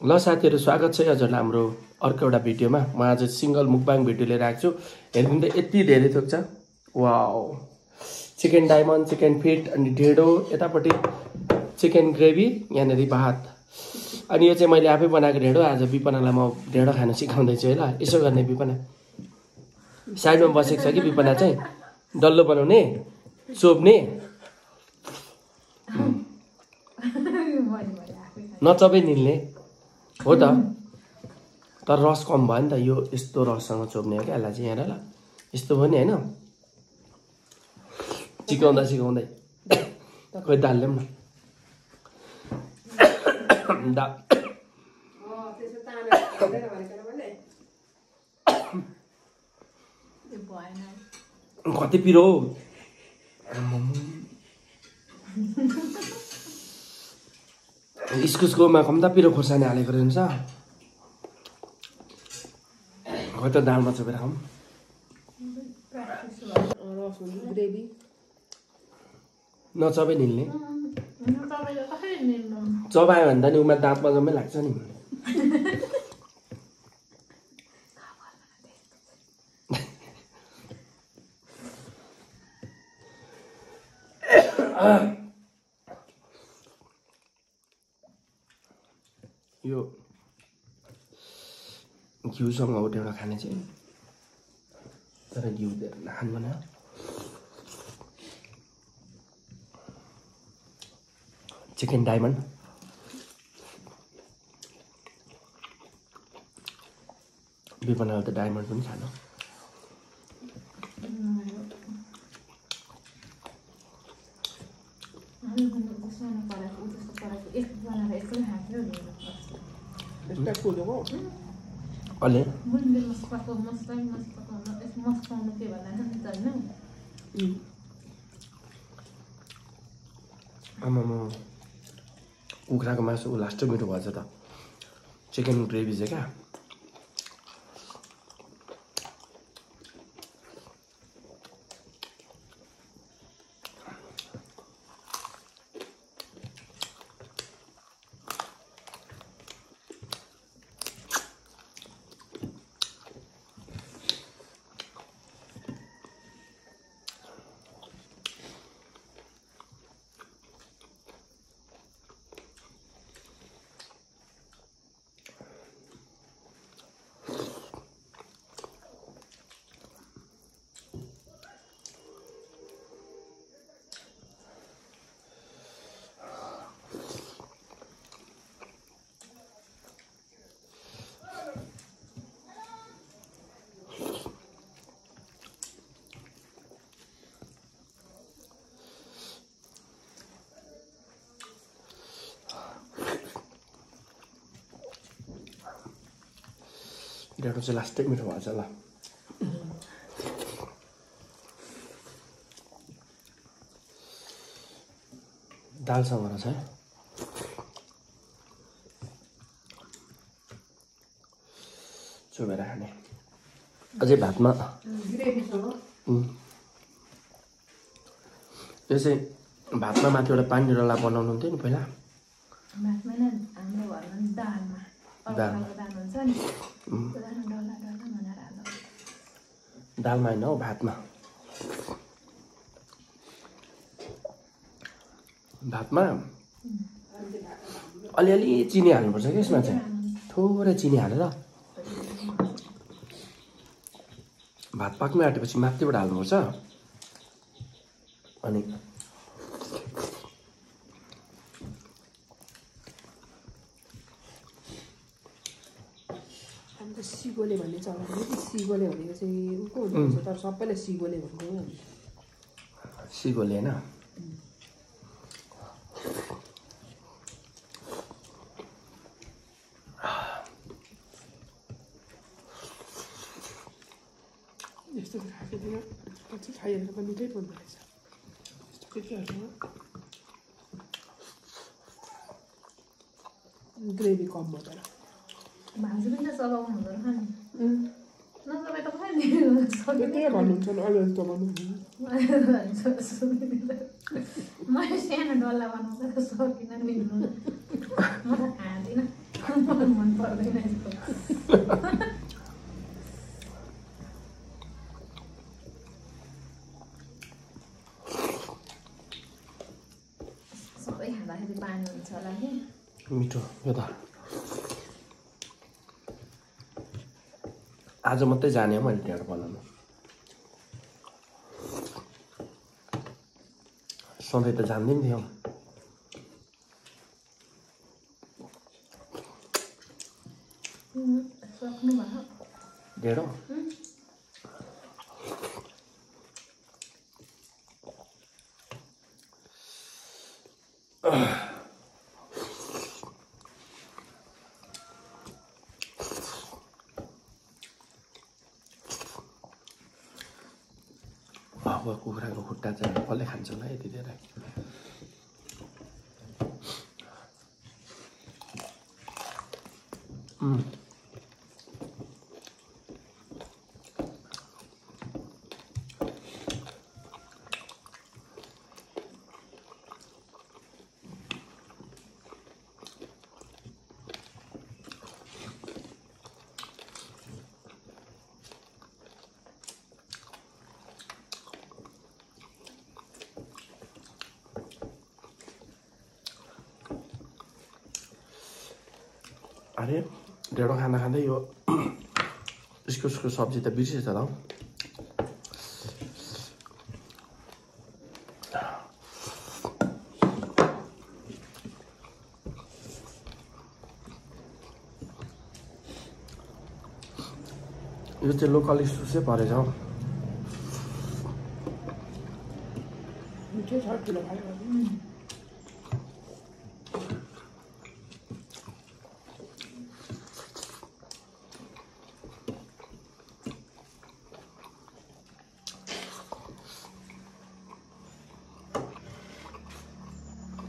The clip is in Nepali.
ल साथीहरु स्वागत छ हजुरलाई हाम्रो अर्को एउटा भिडियोमा। म आज सिंगल मुकबाङ भिडियो लिएर आएको छु। हेर्नु त यति धेरै थोक छ। Wow, chicken diamond, chicken fit अनि ढेडो, यतापट्टि चिकन ग्रेभी, यहाँनेरि भात। अनि यो चाहिँ मैले आफै बनाएको ढेडो। आज विपनालाई म ढेडो खान सिकाउँदै छु है। ल यसो गर्ने विपना साइडमा बसेको छ कि विपना चाहिँ डल्लो बनाउने चोप्ने नचपै निल्ने हो त। तर रस कम भयो नि त। यो यस्तो रससँग चोप्ने हो क्या यसलाई चाहिँ। यहाँ ल यस्तो भयो नि होइन, सिकाउँदा सिकाउँदै खोइ दालले पनि कति पिरो इस्कुसकोमा कम्ता पिरो खोर्सानी हालेको रहेछ। खै त दालमा चोपेर खाऊँ। नचपे निल्ने चबायो भने त नि उमा दाँत बजाउमै लाग्छ नि। यो घिउसँग हो एउटा खाने चाहिँ, तर घिउ धेरै नखानु न। चिकन डायमन्ड विपनाले त डायमन्ड पनि खानु। अहिले आमामा कुखुराको मासु लास्ट मिठो भएछ त। चिकन ग्रेभी चाहिँ क्या ढेडो चाहिँ लास्टै मिठो भएछ। ल दालसँग रहेछ है। चोबेर खाने अझै भातमा। यो चाहिँ भातमा माथि एउटा पानी डल्ला बनाउनु हुन्थ्यो नि पहिला। दालमा होइन हौ, भातमा। भातमा अलिअलि चिनी हाल्नुपर्छ कि यसमा चाहिँ, थोरै चिनी हालेर भात पाक्नै आँटेपछि माथिबाट हाल्नुपर्छ। अनि सिगोले भन्ने चलाएको सिगोले भनेको चाहिँ को हुन्छ, तर सबैले सिगोले भन्छ। सिगोले होइन, यस्तो खाएको दिन पछि खाइहाल्नु त मिठै पर्दो रहेछ। यस्तो के हाल्नु ग्रेभी कम भयो तर भान्जी पनि त चलाउनु हुँदो रहेछ नि। नचलाइ त खै के भन्नुहुन्छ अलिअलि त भन्नु। मैले सानो डल्ला बनाउँदा त सकिनँ नि, म त खाँदिनँ। मलाई मन पर्दैन यस्तो सबै खाँदाखेरि पानी हुन्छ होला कि मिठो यो त आज मात्रै जाने हो मैले ढेँडो बनाउनु सधैँ त जान्दैन थियो सक्नु भयो ढेँडो अब कुखुराको खुट्टा चाहिँ कसले खान्छ होला यति धेरै अरे ढेँडो खाँदा खाँदै यो इस्कुसको सब्जी त बिर्सेछ त हौ यो चाहिँ लोकल इस्कुसै परेछ हौ मिठै छ ठुलो खायो भने